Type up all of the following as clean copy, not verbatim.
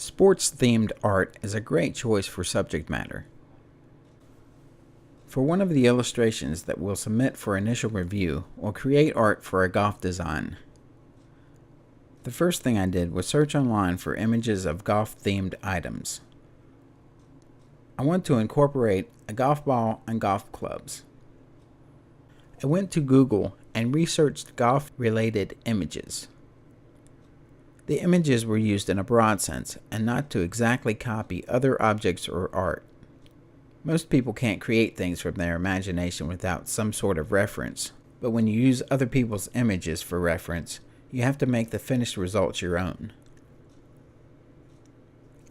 Sports-themed art is a great choice for subject matter. For one of the illustrations that we'll submit for initial review, we'll create art for a golf design. The first thing I did was search online for images of golf-themed items. I want to incorporate a golf ball and golf clubs. I went to Google and researched golf-related images. The images were used in a broad sense and not to exactly copy other objects or art. Most people can't create things from their imagination without some sort of reference, but when you use other people's images for reference, you have to make the finished results your own.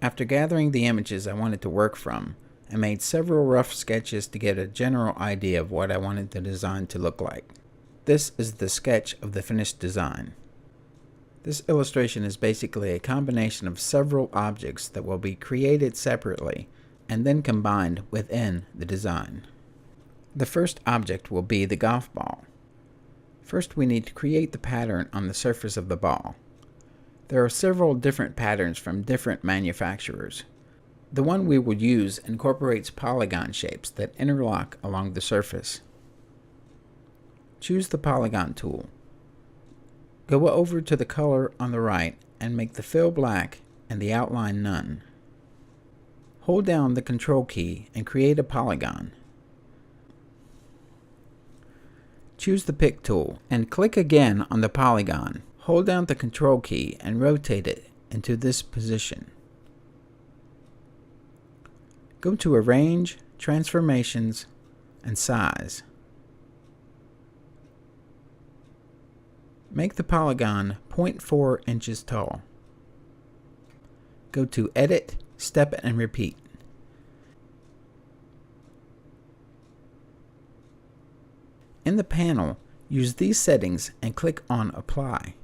After gathering the images I wanted to work from, I made several rough sketches to get a general idea of what I wanted the design to look like. This is the sketch of the finished design. This illustration is basically a combination of several objects that will be created separately and then combined within the design. The first object will be the golf ball. First, we need to create the pattern on the surface of the ball. There are several different patterns from different manufacturers. The one we would use incorporates polygon shapes that interlock along the surface. Choose the polygon tool. Go over to the color on the right and make the fill black and the outline none. Hold down the Control key and create a polygon. Choose the Pick tool and click again on the polygon. Hold down the Control key and rotate it into this position. Go to Arrange, Transformations, and Size. Make the polygon 0.4 inches tall. Go to Edit, Step and Repeat. In the panel, use these settings and click on Apply.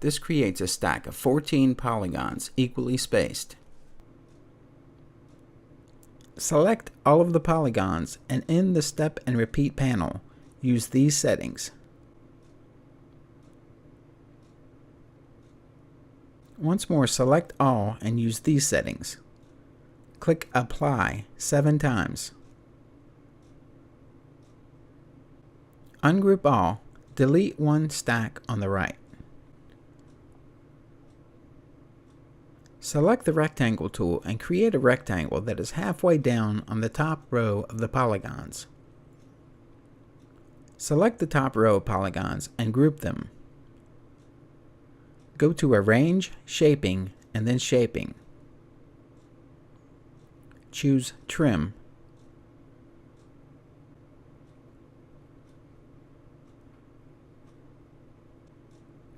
This creates a stack of 14 polygons equally spaced. Select all of the polygons and in the Step and Repeat panel, use these settings. Once more, select all and use these settings. Click Apply 7 times. Ungroup all, delete one stack on the right. Select the Rectangle tool and create a rectangle that is halfway down on the top row of the polygons. Select the top row of polygons and group them. Go to Arrange, Shaping, and then Shaping. Choose Trim.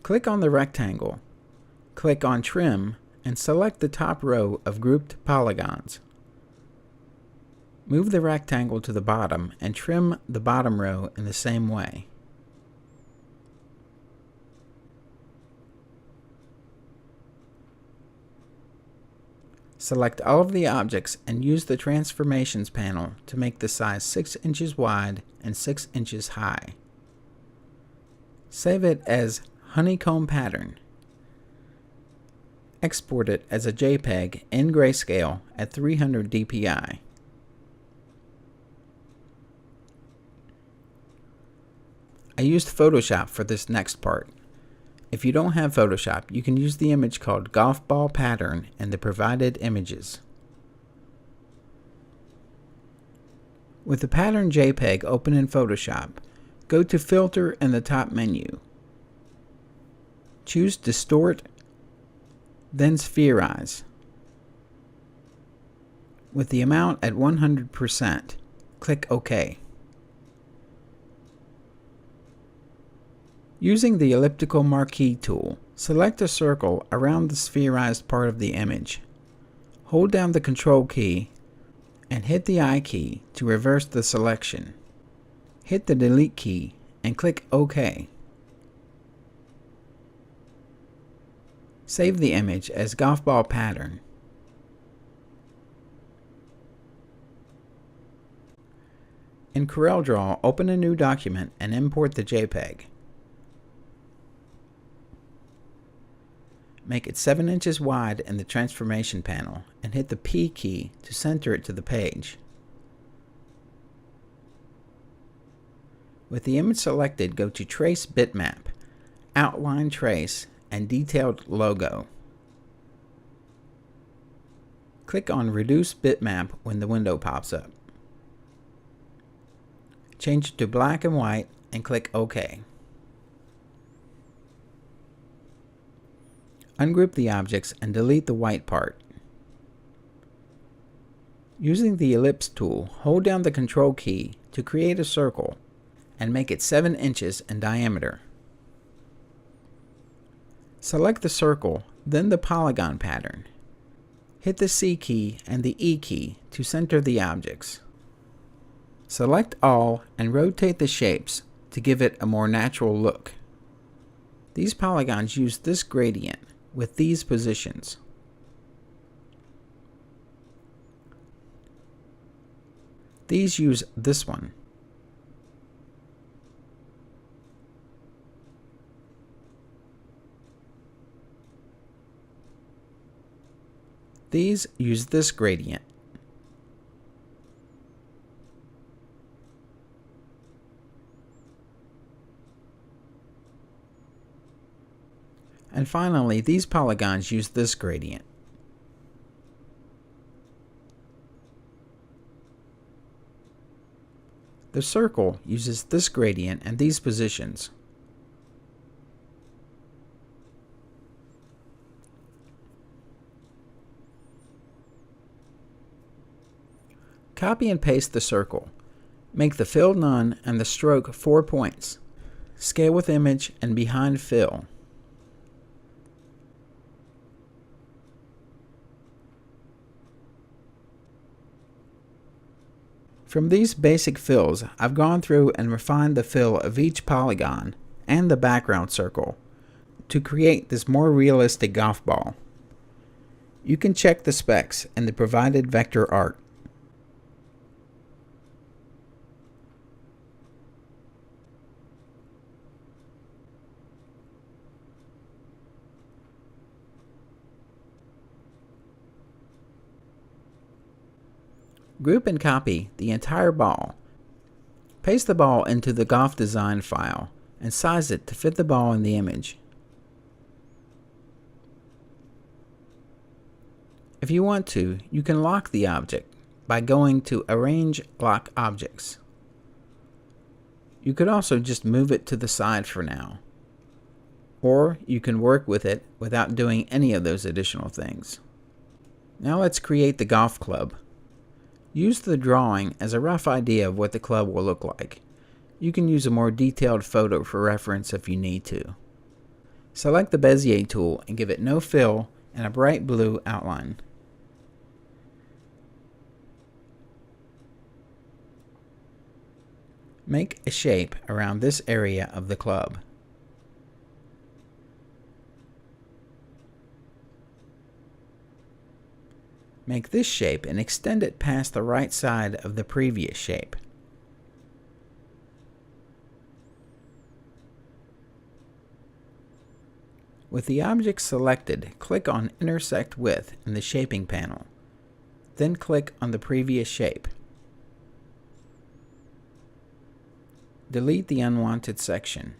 Click on the rectangle, click on Trim, and select the top row of grouped polygons. Move the rectangle to the bottom and trim the bottom row in the same way. Select all of the objects and use the Transformations panel to make the size 6 inches wide and 6 inches high. Save it as Honeycomb Pattern. Export it as a JPEG in grayscale at 300 dpi. I used Photoshop for this next part. If you don't have Photoshop, you can use the image called Golf Ball Pattern in the provided images. With the pattern JPEG open in Photoshop, go to Filter in the top menu. Choose Distort, then Spherize. With the amount at 100%, click OK. Using the Elliptical Marquee tool, select a circle around the spherized part of the image. Hold down the Control key and hit the I key to reverse the selection. Hit the Delete key and click OK. Save the image as Golf Ball Pattern. In CorelDRAW, open a new document and import the JPEG. Make it 7 inches wide in the transformation panel and hit the P key to center it to the page. With the image selected, go to Trace Bitmap, Outline Trace, and Detailed Logo. Click on Reduce Bitmap when the window pops up. Change it to black and white and click OK. Ungroup the objects and delete the white part. Using the Ellipse tool, hold down the Control key to create a circle and make it 7 inches in diameter. Select the circle, then the polygon pattern. Hit the C key and the E key to center the objects. Select all and rotate the shapes to give it a more natural look. These polygons use this gradient with these positions. These use this one. These use this gradient. And finally, these polygons use this gradient. The circle uses this gradient and these positions. Copy and paste the circle. Make the fill none and the stroke 4 points. Scale with image and behind fill. From these basic fills, I've gone through and refined the fill of each polygon and the background circle to create this more realistic golf ball. You can check the specs in the provided vector art. Group and copy the entire ball. Paste the ball into the golf design file and size it to fit the ball in the image. If you want to, you can lock the object by going to Arrange Lock Objects. You could also just move it to the side for now, or you can work with it without doing any of those additional things. Now let's create the golf club. Use the drawing as a rough idea of what the club will look like. You can use a more detailed photo for reference if you need to. Select the Bezier tool and give it no fill and a bright blue outline. Make a shape around this area of the club. Make this shape and extend it past the right side of the previous shape. With the object selected, click on Intersect With in the Shaping panel. Then click on the previous shape. Delete the unwanted section.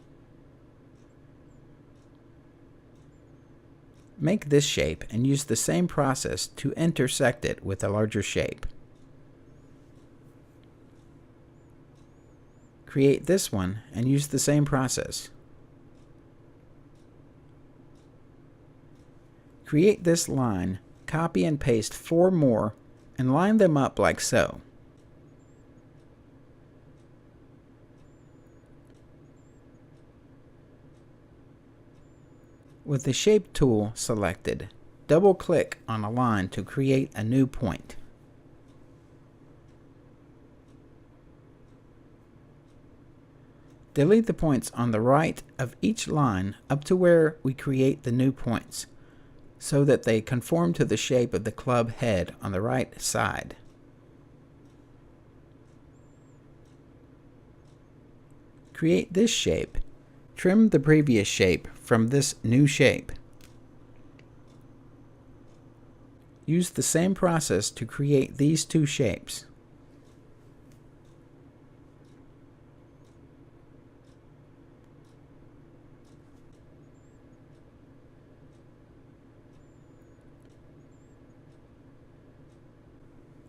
Make this shape and use the same process to intersect it with a larger shape. Create this one and use the same process. Create this line, copy and paste 4 more, and line them up like so. With the Shape tool selected, double-click on a line to create a new point. Delete the points on the right of each line up to where we create the new points, so that they conform to the shape of the club head on the right side. Create this shape. Trim the previous shape from this new shape. Use the same process to create these two shapes.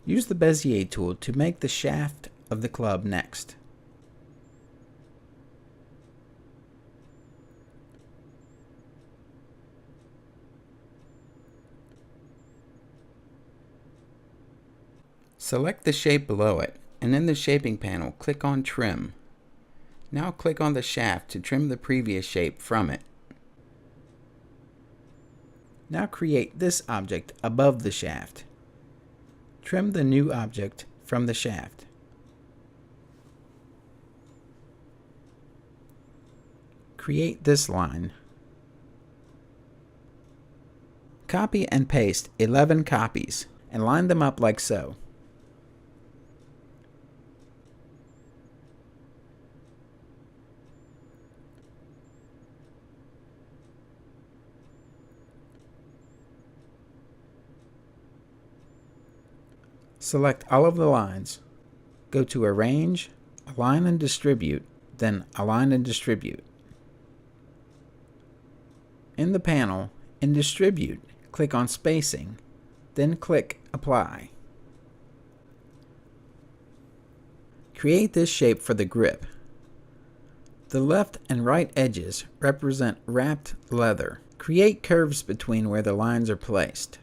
Use the Bezier tool to make the shaft of the club next. Select the shape below it, and in the shaping panel, click on Trim. Now click on the shaft to trim the previous shape from it. Now create this object above the shaft. Trim the new object from the shaft. Create this line. Copy and paste 11 copies and line them up like so. Select all of the lines. Go to Arrange, Align and Distribute, then Align and Distribute. In the panel, in Distribute, click on Spacing, then click Apply. Create this shape for the grip. The left and right edges represent wrapped leather. Create curves between where the lines are placed.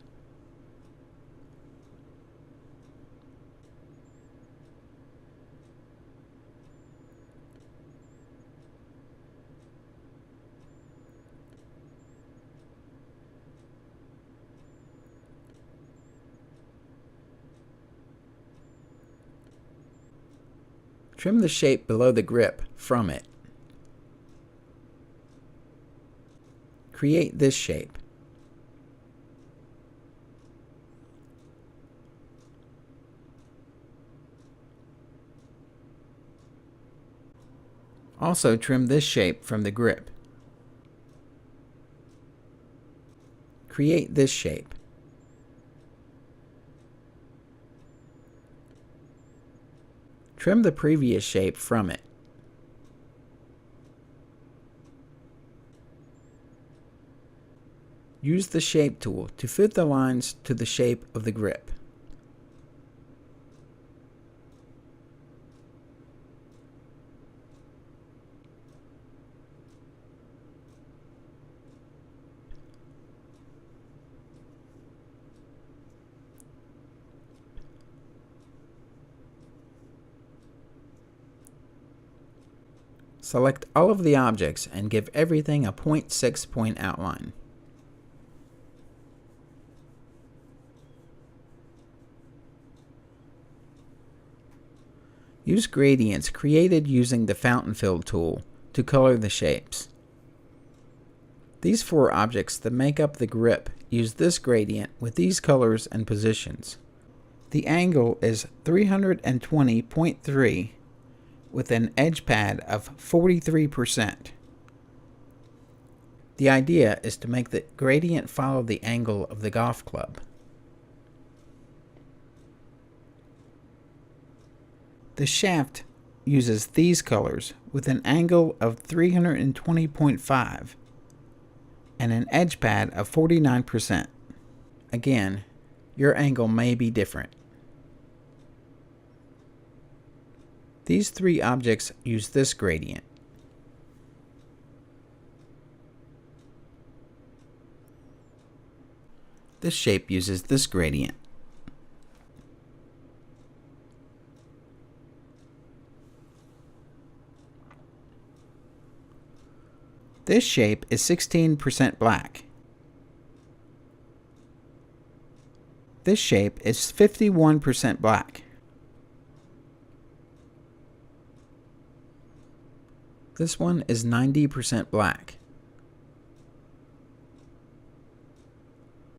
Trim the shape below the grip from it. Create this shape. Also trim this shape from the grip. Create this shape. Trim the previous shape from it. Use the Shape tool to fit the lines to the shape of the grip. Select all of the objects and give everything a 0.6 point outline. Use gradients created using the Fountain Fill tool to color the shapes. These four objects that make up the grip use this gradient with these colors and positions. The angle is 320.3 with an edge pad of 43%. The idea is to make the gradient follow the angle of the golf club. The shaft uses these colors with an angle of 320.5 and an edge pad of 49%. Again, your angle may be different. These three objects use this gradient. This shape uses this gradient. This shape is 16% black. This shape is 51% black. This one is 90% black.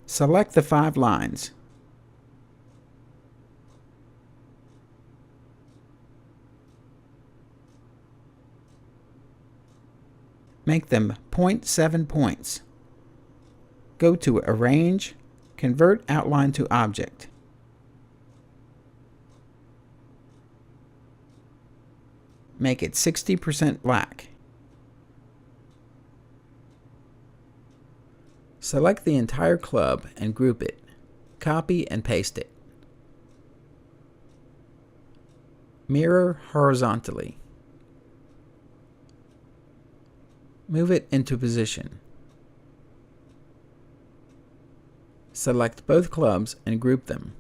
Select the 5 lines. Make them 0.7 points. Go to Arrange, Convert outline to object. Make it 60% black. Select the entire club and group it. Copy and paste it. Mirror horizontally. Move it into position. Select both clubs and group them.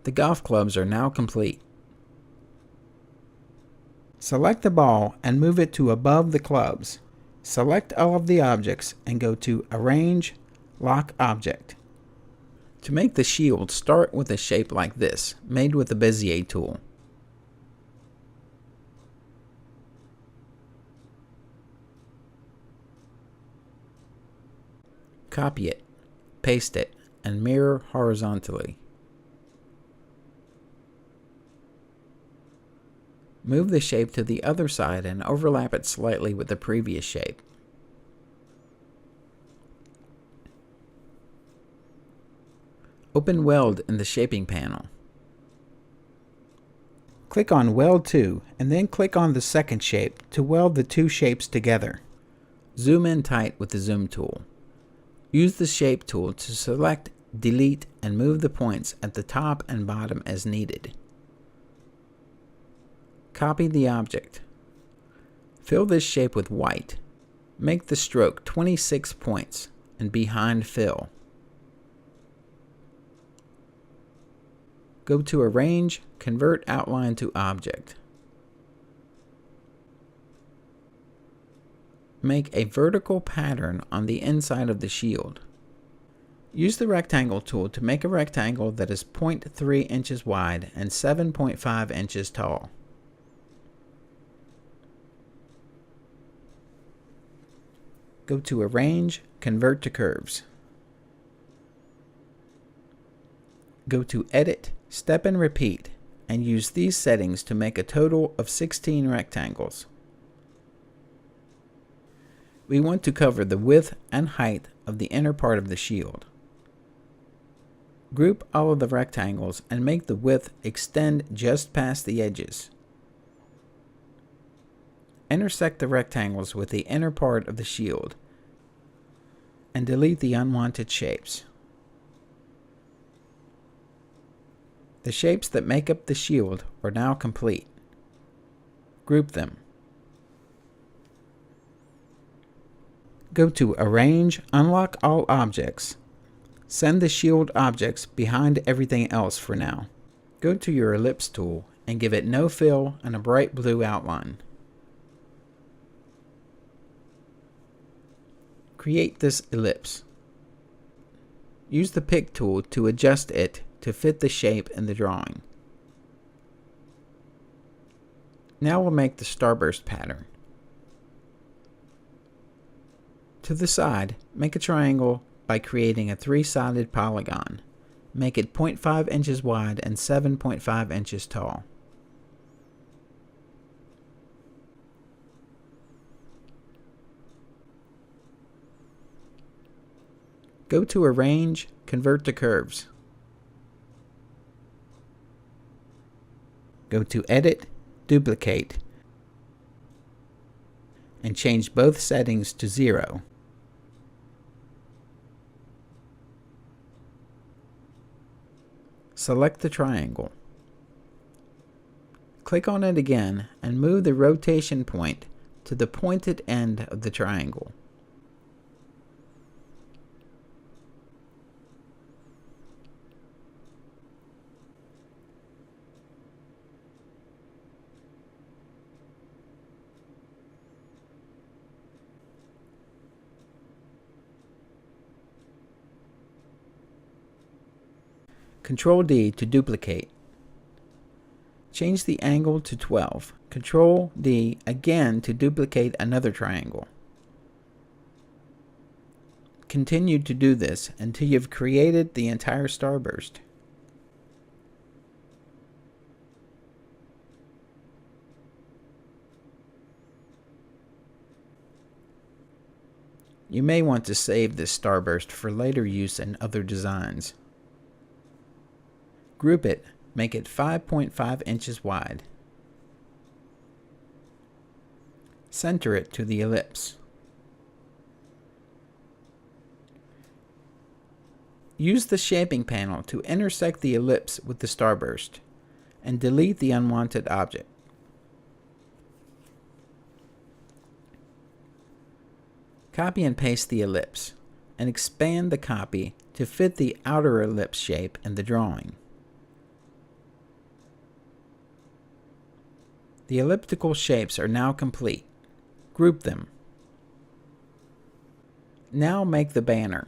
The golf clubs are now complete. Select the ball and move it to above the clubs. Select all of the objects and go to Arrange, Lock Object. To make the shield, start with a shape like this, made with the Bezier tool. Copy it, paste it, and mirror horizontally. Move the shape to the other side and overlap it slightly with the previous shape. Open Weld in the Shaping panel. Click on Weld to, and then click on the second shape to weld the two shapes together. Zoom in tight with the Zoom tool. Use the Shape tool to select, delete, and move the points at the top and bottom as needed. Copy the object. Fill this shape with white. Make the stroke 26 points and behind fill. Go to Arrange, Convert Outline to Object. Make a vertical pattern on the inside of the shield. Use the Rectangle tool to make a rectangle that is 0.3 inches wide and 7.5 inches tall. Go to Arrange, Convert to Curves. Go to Edit, Step and Repeat, and use these settings to make a total of 16 rectangles. We want to cover the width and height of the inner part of the shield. Group all of the rectangles and make the width extend just past the edges. Intersect the rectangles with the inner part of the shield and delete the unwanted shapes. The shapes that make up the shield are now complete. Group them. Go to Arrange, Unlock All Objects. Send the shield objects behind everything else for now. Go to your Ellipse tool and give it no fill and a bright blue outline. Create this ellipse. Use the Pick tool to adjust it to fit the shape in the drawing. Now we'll make the starburst pattern. To the side, make a triangle by creating a three-sided polygon. Make it 0.5 inches wide and 7.5 inches tall. Go to Arrange, Convert to Curves. Go to Edit, Duplicate, and change both settings to 0. Select the triangle. Click on it again and move the rotation point to the pointed end of the triangle. Control D to duplicate. Change the angle to 12. Control D again to duplicate another triangle. Continue to do this until you've created the entire starburst. You may want to save this starburst for later use in other designs. Group it, make it 5.5 inches wide. Center it to the ellipse. Use the shaping panel to intersect the ellipse with the starburst and delete the unwanted object. Copy and paste the ellipse and expand the copy to fit the outer ellipse shape in the drawing. The elliptical shapes are now complete. Group them. Now make the banner.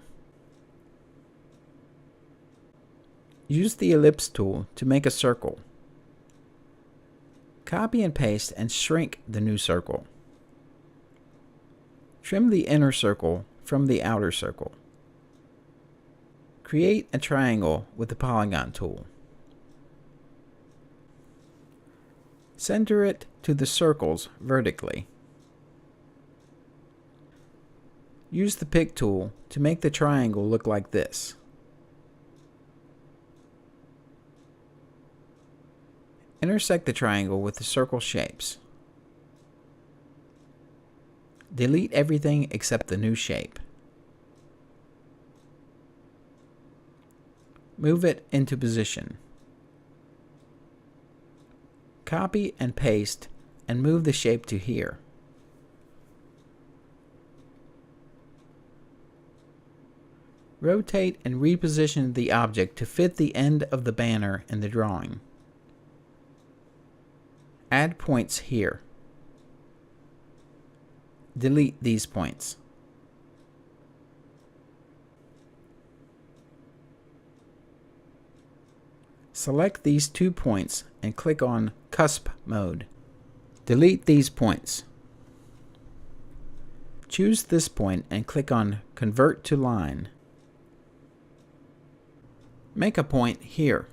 Use the ellipse tool to make a circle. Copy and paste and shrink the new circle. Trim the inner circle from the outer circle. Create a triangle with the polygon tool. Center it to the circles vertically. Use the pick tool to make the triangle look like this. Intersect the triangle with the circle shapes. Delete everything except the new shape. Move it into position. Copy and paste and move the shape to here. Rotate and reposition the object to fit the end of the banner in the drawing. Add points here. Delete these points. Select these 2 points and click on Cusp Mode. Delete these points. Choose this point and click on Convert to Line. Make a point here.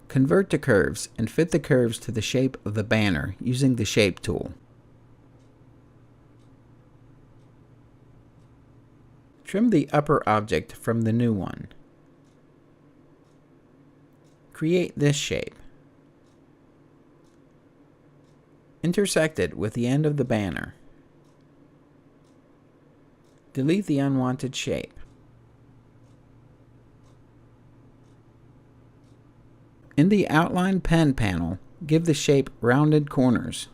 Convert to curves and fit the curves to the shape of the banner using the Shape tool. Trim the upper object from the new one. Create this shape. Intersect it with the end of the banner. Delete the unwanted shape. In the Outline Pen panel, give the shape rounded corners.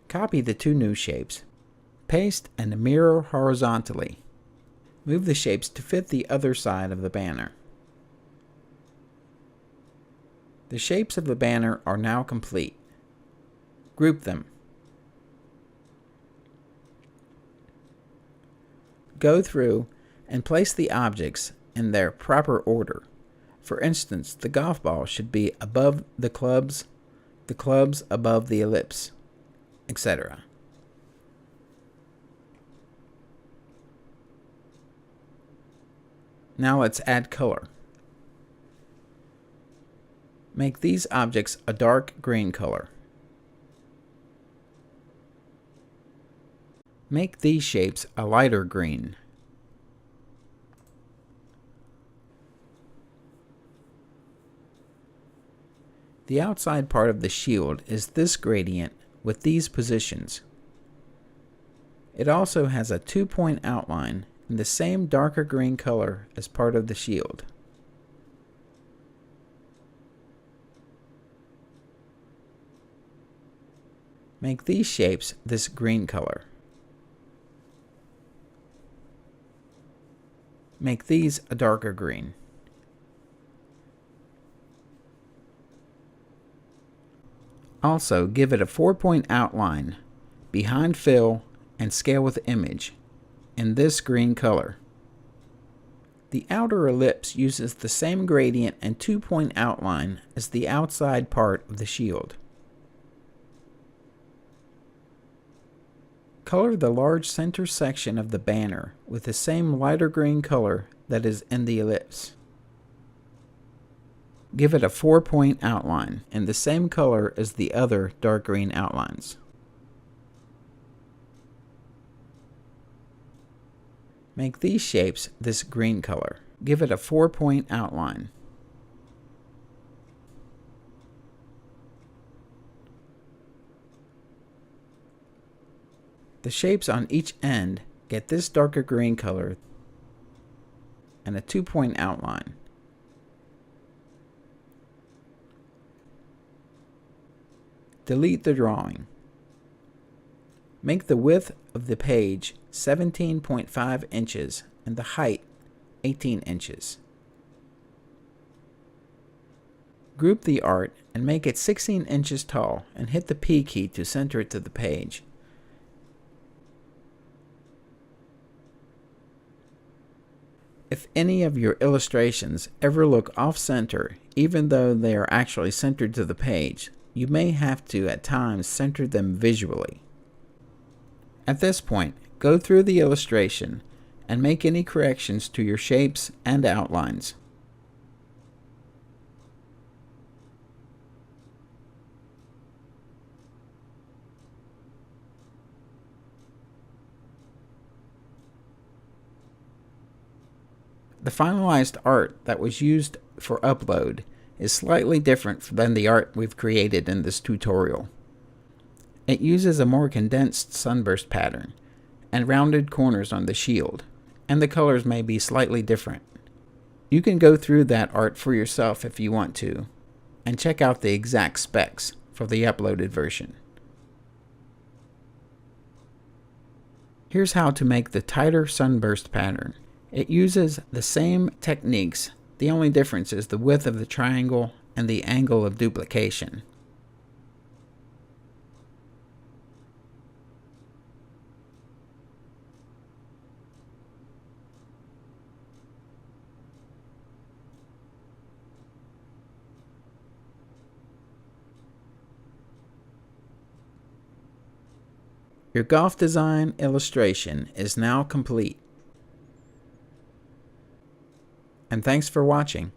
Copy the 2 new shapes. Paste and mirror horizontally. Move the shapes to fit the other side of the banner. The shapes of the banner are now complete. Group them. Go through and place the objects in their proper order. For instance, the golf ball should be above the clubs above the ellipse, etc. Now let's add color. Make these objects a dark green color. Make these shapes a lighter green. The outside part of the shield is this gradient with these positions. It also has a 2-point outline in the same darker green color as part of the shield. Make these shapes this green color. Make these a darker green. Also, give it a 4-point outline, behind fill, and scale with image in this green color. The outer ellipse uses the same gradient and 2-point outline as the outside part of the shield. Color the large center section of the banner with the same lighter green color that is in the ellipse. Give it a 4-point outline in the same color as the other dark green outlines. Make these shapes this green color. Give it a 4-point outline. The shapes on each end get this darker green color and a 2-point outline. Delete the drawing. Make the width of the page 17.5 inches and the height 18 inches. Group the art and make it 16 inches tall and hit the P key to center it to the page. If any of your illustrations ever look off-center, even though they are actually centered to the page, you may have to at times center them visually. At this point, go through the illustration and make any corrections to your shapes and outlines. The finalized art that was used for upload is slightly different than the art we've created in this tutorial. It uses a more condensed sunburst pattern and rounded corners on the shield, and the colors may be slightly different. You can go through that art for yourself if you want to, and check out the exact specs for the uploaded version. Here's how to make the tighter sunburst pattern. It uses the same techniques, the only difference is the width of the triangle and the angle of duplication. Your golf design illustration is now complete. And thanks for watching.